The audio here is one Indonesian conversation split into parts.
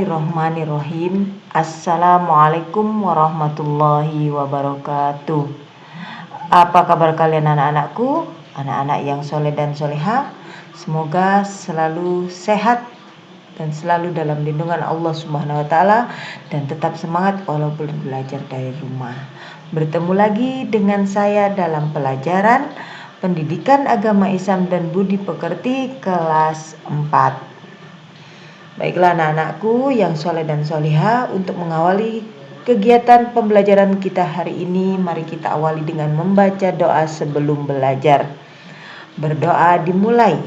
Bismillahirrahmanirrahim. Assalamualaikum warahmatullahi wabarakatuh. Apa kabar kalian anak-anakku? Anak-anak yang soleh dan soleha, semoga selalu sehat dan selalu dalam lindungan Allah Subhanahu wa Ta'ala, dan tetap semangat walaupun belajar dari rumah. Bertemu lagi dengan saya dalam pelajaran Pendidikan Agama Islam dan Budi Pekerti kelas 4. Baiklah anak-anakku yang soleh dan soleha, untuk mengawali kegiatan pembelajaran kita hari ini, mari kita awali dengan membaca doa sebelum belajar. Berdoa dimulai.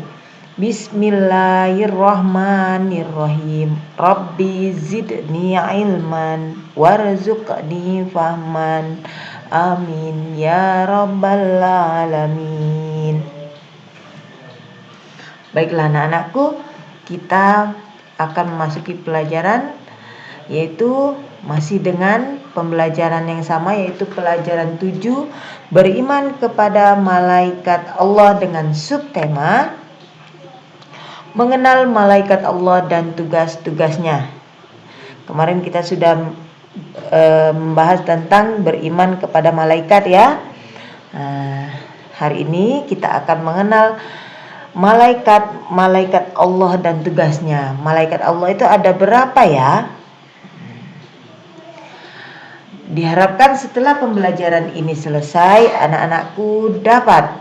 Bismillahirrahmanirrahim. Rabbi zidni ilman warzuqni fahman. Amin ya rabbal alamin. Baiklah anak-anakku, kita akan memasuki pelajaran, yaitu masih dengan pembelajaran yang sama, yaitu pelajaran 7, beriman kepada malaikat Allah, dengan subtema mengenal malaikat Allah dan tugas-tugasnya. Kemarin kita sudah membahas tentang beriman kepada malaikat ya. Hari ini kita akan mengenal malaikat Allah dan tugasnya. Malaikat Allah itu ada berapa ya? Diharapkan setelah pembelajaran ini selesai, anak-anakku dapat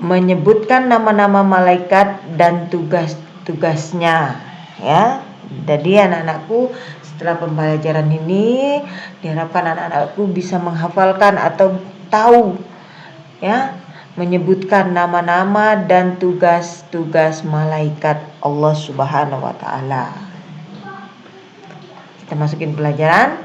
menyebutkan nama-nama malaikat dan tugas-tugasnya ya. Jadi anak-anakku, setelah pembelajaran ini diharapkan anak-anakku bisa menghafalkan atau tahu ya, menyebutkan nama-nama dan tugas-tugas malaikat Allah Subhanahu wa Ta'ala. Kita masukin pelajaran.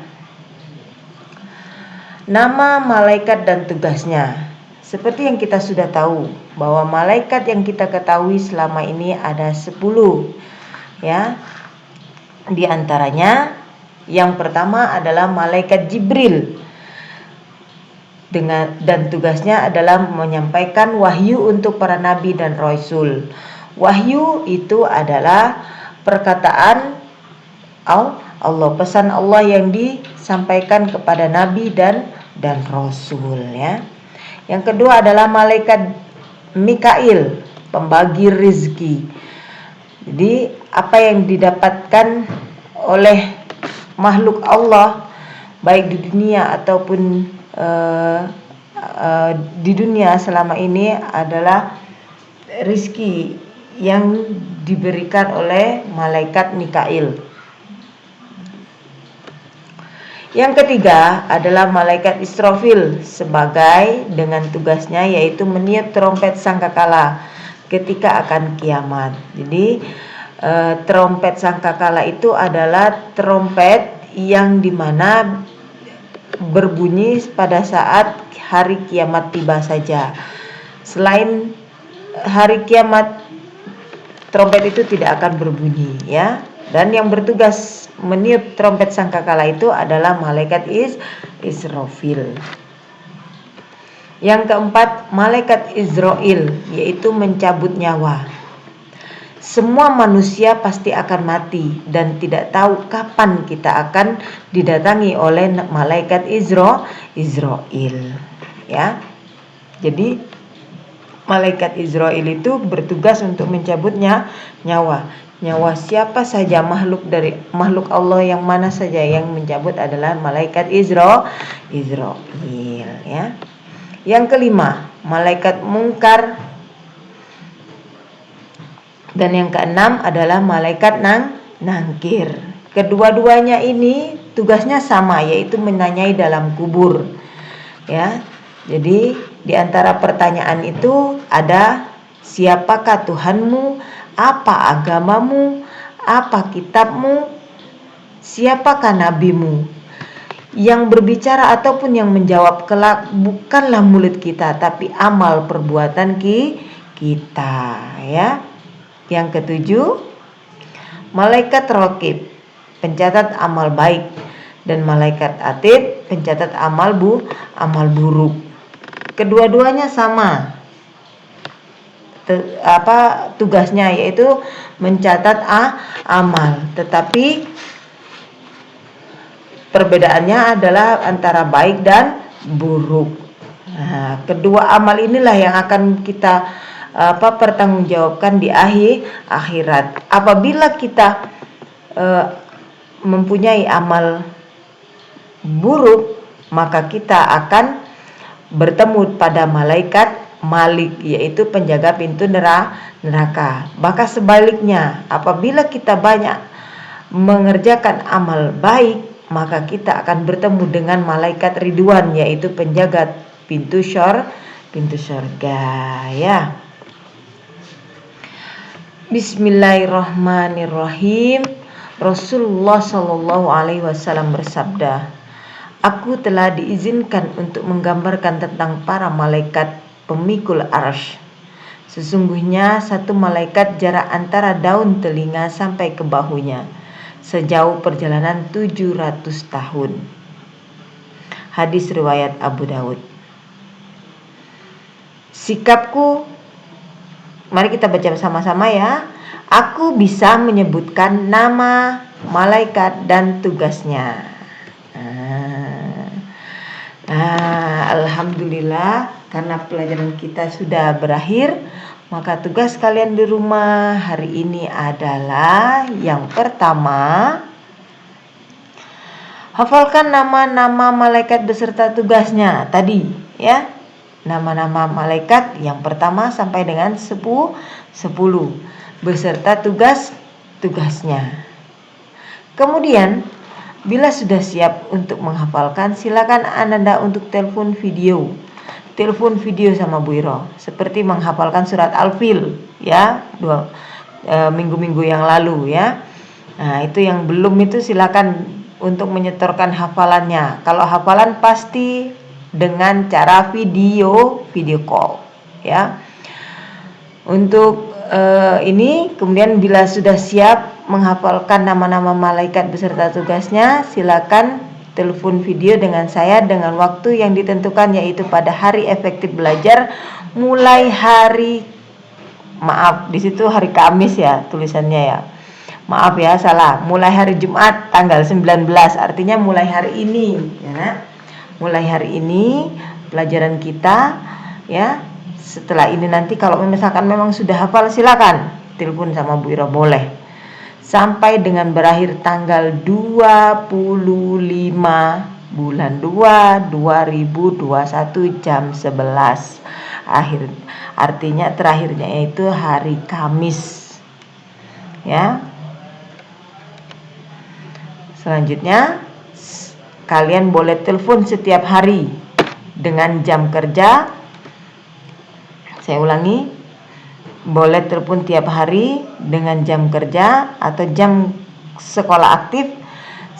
Nama malaikat dan tugasnya. Seperti yang kita sudah tahu, bahwa malaikat yang kita ketahui selama ini ada 10 ya. Di antaranya yang pertama adalah malaikat Jibril, dan tugasnya adalah menyampaikan wahyu untuk para nabi dan rasul. Wahyu itu adalah perkataan Allah, pesan Allah yang disampaikan kepada nabi dan rasul ya. Yang kedua adalah malaikat Mikail, pembagi rizki. Jadi apa yang didapatkan oleh makhluk Allah baik di dunia ataupun di dunia selama ini adalah rizki yang diberikan oleh malaikat Mikail. Yang ketiga adalah malaikat Israfil, sebagai dengan tugasnya yaitu meniup trompet sangkakala ketika akan kiamat. Jadi trompet sangkakala itu adalah trompet yang dimana berbunyi pada saat hari kiamat tiba saja. Selain hari kiamat, trompet itu tidak akan berbunyi ya. Dan yang bertugas meniup trompet sangkakala itu adalah malaikat Israfil. Yang keempat, malaikat Israel, yaitu mencabut nyawa. Semua manusia pasti akan mati dan tidak tahu kapan kita akan didatangi oleh malaikat Israel ya. Jadi malaikat Israel itu bertugas untuk mencabutnya nyawa siapa saja, makhluk Allah yang mana saja yang mencabut adalah malaikat Israel ya. Yang kelima, malaikat mungkar. Dan yang keenam adalah malaikat nangkir. Kedua-duanya ini tugasnya sama, yaitu menanyai dalam kubur ya. Jadi di antara pertanyaan itu ada, siapakah Tuhanmu, apa agamamu, apa kitabmu, siapakah nabimu. Yang berbicara ataupun yang menjawab kelak bukanlah mulut kita, tapi amal perbuatan kita ya. Yang ketujuh, malaikat Raqib, pencatat amal baik, dan malaikat Atid, pencatat amal buruk. Kedua-duanya sama, tugasnya, yaitu mencatat amal. Tetapi perbedaannya adalah antara baik dan buruk. Nah, kedua amal inilah yang akan kita pertanggungjawabkan di akhirat. Apabila kita mempunyai amal buruk, maka kita akan bertemu pada malaikat Malik, yaitu penjaga pintu neraka. Maka sebaliknya, apabila kita banyak mengerjakan amal baik, maka kita akan bertemu dengan malaikat Ridwan, yaitu penjaga pintu surga, ya. Bismillahirrahmanirrahim. Rasulullah Shallallahu Alaihi Wasallam bersabda, "Aku telah diizinkan untuk menggambarkan tentang para malaikat pemikul arsy. Sesungguhnya satu malaikat jarak antara daun telinga sampai ke bahunya, sejauh perjalanan 700 tahun." Hadis riwayat Abu Daud. Sikapku, mari kita baca sama-sama ya. Aku bisa menyebutkan nama malaikat dan tugasnya. Alhamdulillah, karena pelajaran kita sudah berakhir, maka tugas kalian di rumah hari ini adalah yang pertama, hafalkan nama-nama malaikat beserta tugasnya tadi, ya. Nama-nama malaikat yang pertama sampai dengan 10 beserta tugasnya. Kemudian, bila sudah siap untuk menghafalkan, silakan Anda untuk telepon video sama Bu Iro, seperti menghafalkan surat Al-Fil, ya, minggu-minggu yang lalu, ya. Nah, itu yang belum itu silakan untuk menyetorkan hafalannya. Kalau hafalan pasti dengan cara video call, ya. Untuk ini, kemudian bila sudah siap menghafalkan nama-nama malaikat beserta tugasnya, silakan telepon video dengan saya dengan waktu yang ditentukan, yaitu pada hari efektif belajar mulai di situ hari Kamis ya tulisannya ya. Maaf ya, salah. Mulai hari Jumat tanggal 19, artinya mulai hari ini, ya. Mulai hari ini pelajaran kita, ya. Setelah ini nanti kalau misalkan memang sudah hafal, silakan telepon sama Bu Ira, boleh. Sampai dengan berakhir tanggal 25 bulan 2 2021 jam 11. Artinya terakhirnya itu hari Kamis. Ya. Selanjutnya kalian boleh telepon setiap hari dengan jam kerja. Saya ulangi, boleh telepon tiap hari dengan jam kerja atau jam sekolah aktif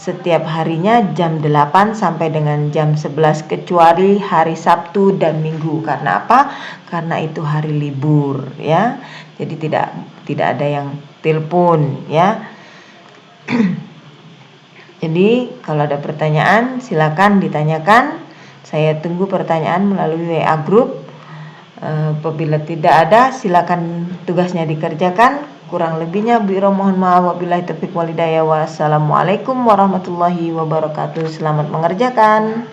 setiap harinya jam 8 sampai dengan jam 11, kecuali hari Sabtu dan Minggu. Karena apa? Karena itu hari libur, ya. Jadi tidak ada yang telepon, ya. Jadi kalau ada pertanyaan silakan ditanyakan. Saya tunggu pertanyaan melalui WA group. Apabila tidak ada, silakan tugasnya dikerjakan. Kurang lebihnya Bu Iro mohon maaf. Wabillahi taufiq wal hidayah. Wassalamualaikum warahmatullahi wabarakatuh. Selamat mengerjakan.